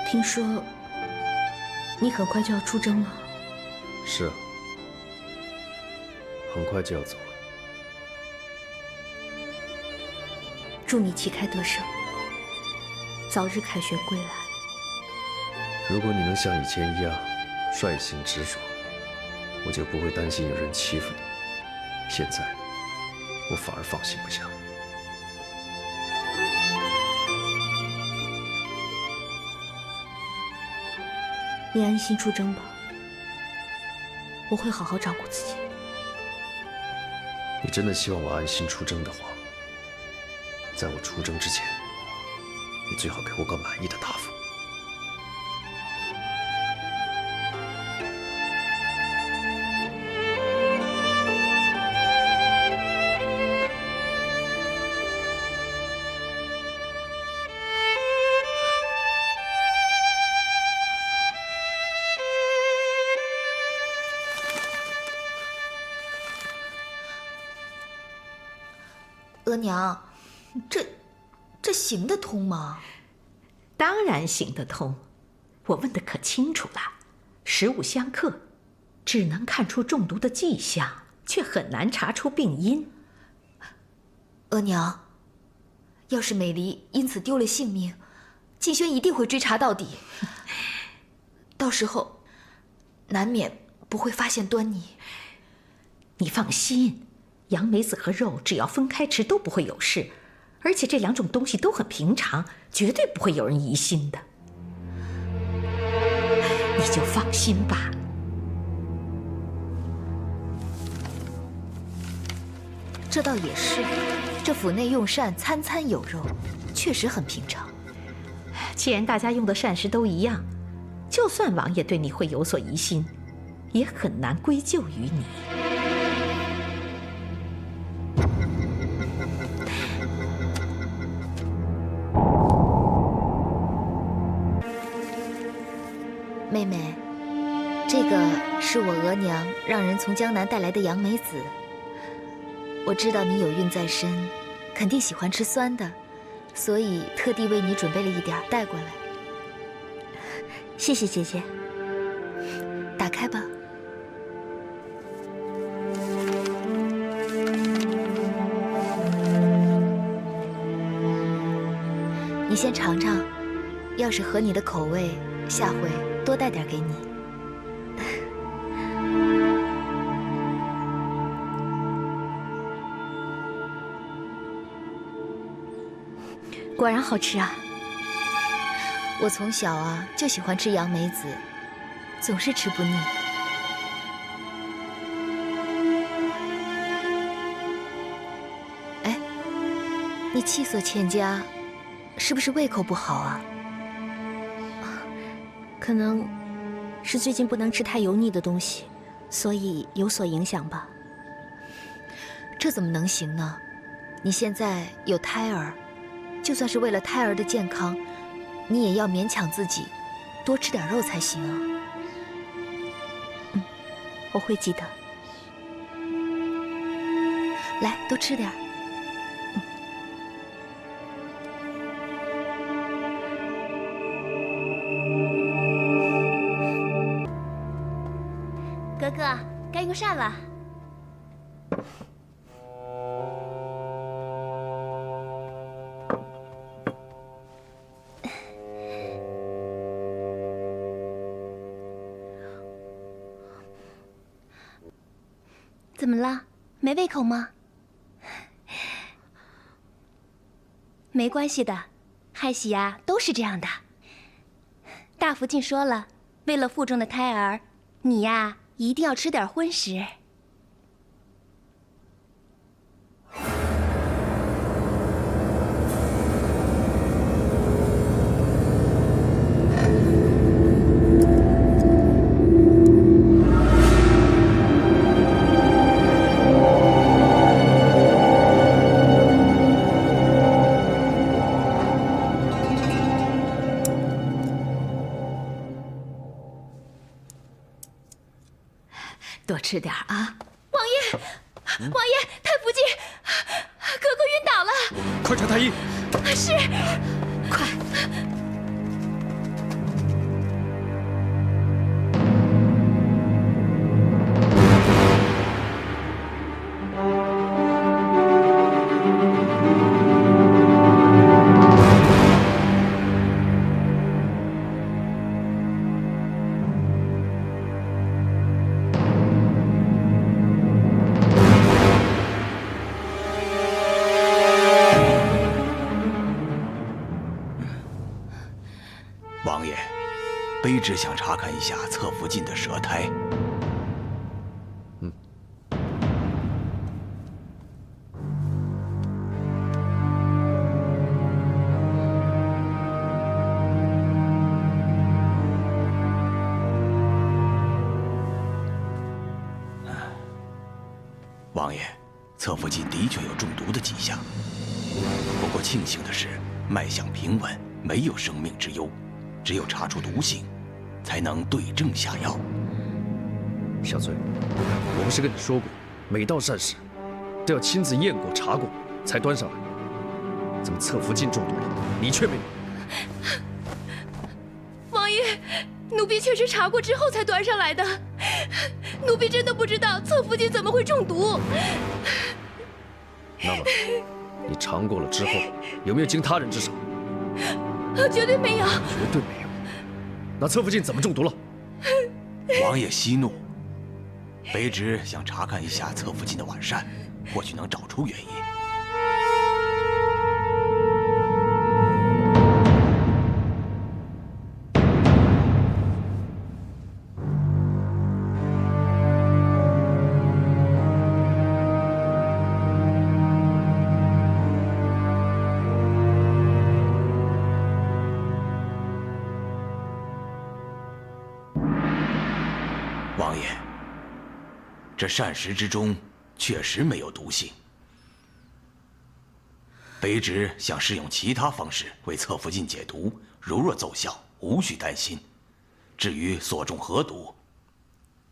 听说你很快就要出征了。是啊，很快就要走了。祝你旗开得胜，早日凯旋归来。如果你能像以前一样率性直爽，我就不会担心有人欺负你。现在，我反而放心不下。你安心出征吧，我会好好照顾自己。你真的希望我安心出征的话，在我出征之前，你最好给我个满意的答复。额娘，这行得通吗？当然行得通，我问的可清楚了，食物相克，只能看出中毒的迹象，却很难查出病因。额娘，要是美离因此丢了性命，静轩一定会追查到底，到时候难免不会发现端倪。你放心，杨梅子和肉只要分开吃都不会有事，而且这两种东西都很平常，绝对不会有人疑心的。你就放心吧。这倒也是，这府内用膳餐餐有肉，确实很平常。既然大家用的膳食都一样，就算王爷对你会有所疑心，也很难归咎于你。妹妹，这个是我额娘让人从江南带来的杨梅子。我知道你有孕在身，肯定喜欢吃酸的，所以特地为你准备了一点带过来。谢谢姐姐。打开吧。你先尝尝，要是合你的口味，下回多带点给你。果然好吃啊！我从小啊就喜欢吃杨梅子，总是吃不腻。哎，你气色欠佳，是不是胃口不好啊？可能是最近不能吃太油腻的东西，所以有所影响吧。这怎么能行呢？你现在有胎儿，就算是为了胎儿的健康，你也要勉强自己，多吃点肉才行啊。我会记得。来，多吃点。哥哥，该用膳了。怎么了？没胃口吗？没关系的，害喜呀都是这样的。大福晋说了，为了腹中的胎儿，你呀一定要吃点荤食。多吃点啊！王爷，王爷，太福晋，哥哥晕倒了，快传太医！是，快！王爷，卑职想查看一下侧福晋的蛇胎。王爷，侧福晋的确有中毒的迹象，不过庆幸的是，脉象平稳，没有生命之忧。只有查出毒性，才能对症下药。小翠，我不是跟你说过，每道膳食都要亲自验过、查过才端上来。怎么侧福晋中毒了，你却没有？王爷，奴婢确实查过之后才端上来的。奴婢真的不知道侧福晋怎么会中毒。那么，你尝过了之后，有没有经他人之手？绝对没有。绝对没有。那侧福晋怎么中毒了？王爷息怒，卑职想查看一下侧福晋的晚膳，或许能找出原因。王爷，这膳食之中确实没有毒性。卑职想试用其他方式为侧福晋解毒，如若奏效，无需担心。至于所中何毒，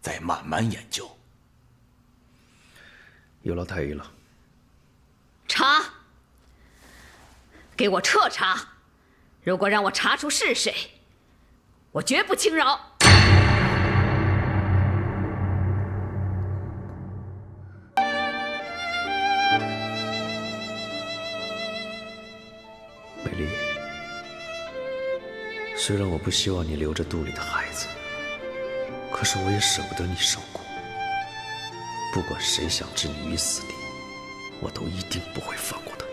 再慢慢研究。有劳太医了。查，给我彻查！如果让我查出是谁，我绝不轻饶。美丽，虽然我不希望你留着肚里的孩子，可是我也舍不得你受苦。不管谁想置你于死地，我都一定不会放过他。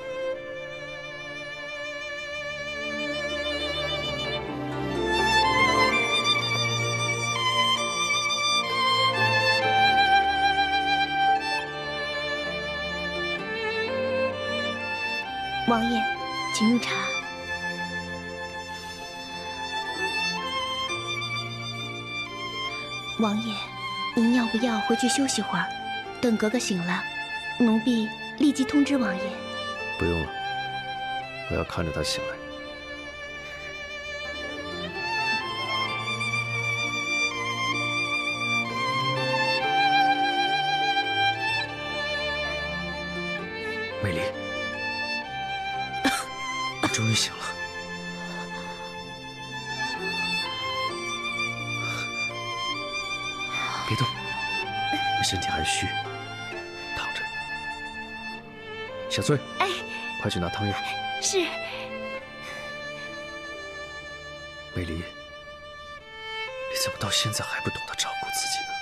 王爷，请用茶。王爷，您要不要回去休息会儿？等格格醒了，奴婢立即通知王爷。不用了，我要看着他醒来。美丽，你终于醒了。别动，你身体还虚，躺着。小翠，哎，快去拿汤药。是。美丽，你怎么到现在还不懂得照顾自己呢？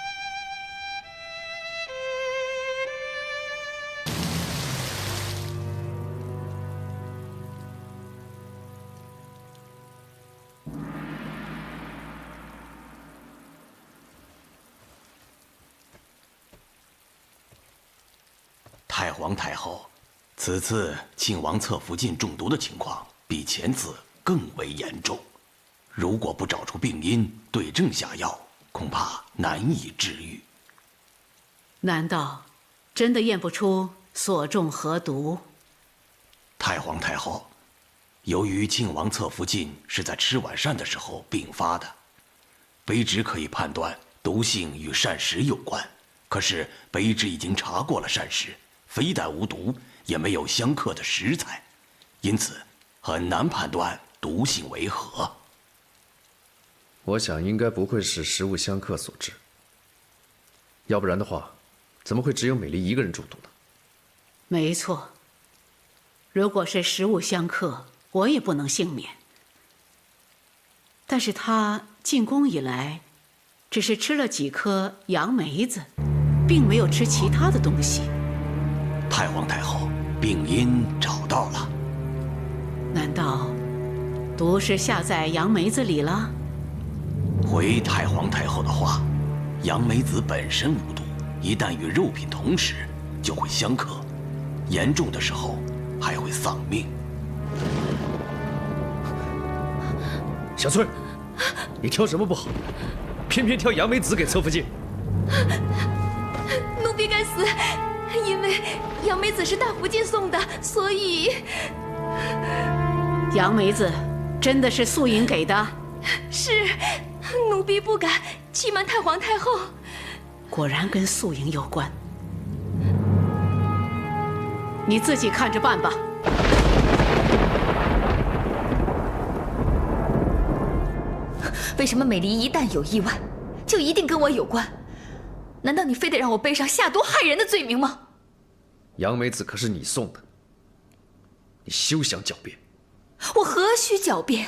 太皇太后，此次庆王侧福晋中毒的情况比前次更为严重。如果不找出病因，对症下药，恐怕难以治愈。难道真的验不出所中何毒？太皇太后，由于庆王侧福晋是在吃晚膳的时候并发的，卑职可以判断毒性与膳食有关。可是卑职已经查过了膳食，非但无毒，也没有相克的食材，因此很难判断毒性为何。我想应该不会是食物相克所致，要不然的话，怎么会只有美丽一个人中毒呢？没错，如果是食物相克，我也不能幸免。但是他进宫以来，只是吃了几颗杨梅子，并没有吃其他的东西。太皇太后，病因找到了。难道毒是下在杨梅子里了。回太皇太后的话，杨梅子本身无毒，一旦与肉品同食，就会相克，严重的时候还会丧命。小翠，你挑什么不好，偏偏挑杨梅子给侧福晋？奴婢该死，因为杨梅子是大福晋送的，所以杨梅子真的是素影给的？是奴婢不敢欺瞒太皇太后。果然跟素影有关，你自己看着办吧。为什么美离一旦有意外，就一定跟我有关？难道你非得让我背上下毒害人的罪名吗？杨梅子可是你送的，你休想狡辩。我何须狡辩？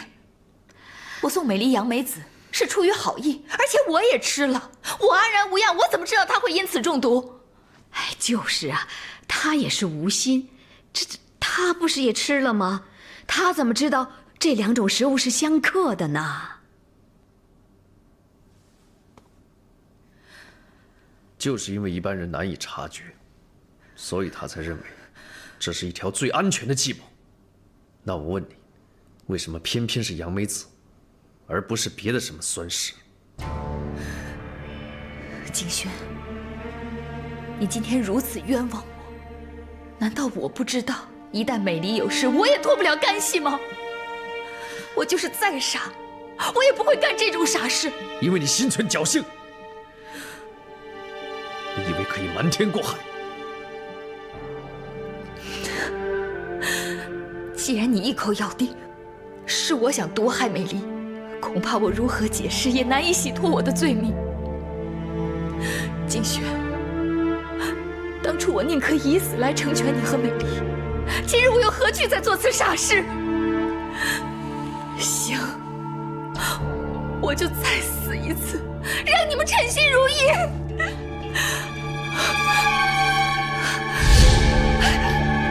我送美离杨梅子是出于好意，而且我也吃了，我安然无恙，我怎么知道她会因此中毒？哎，就是啊，他也是无心，他不是也吃了吗？他怎么知道这两种食物是相克的呢？就是因为一般人难以察觉，所以他才认为这是一条最安全的计谋。那我问你，为什么偏偏是杨梅子，而不是别的什么酸食？景轩，你今天如此冤枉我，难道我不知道，一旦美离有事，我也脱不了干系吗？我就是再傻，我也不会干这种傻事。因为你心存侥幸。你以为可以瞒天过海？既然你一口咬定是我想毒害美离，恐怕我如何解释也难以洗脱我的罪名。景轩，当初我宁可以死来成全你和美离，今日我又何惧再做此傻事？行，我就再死一次，让你们称心如意。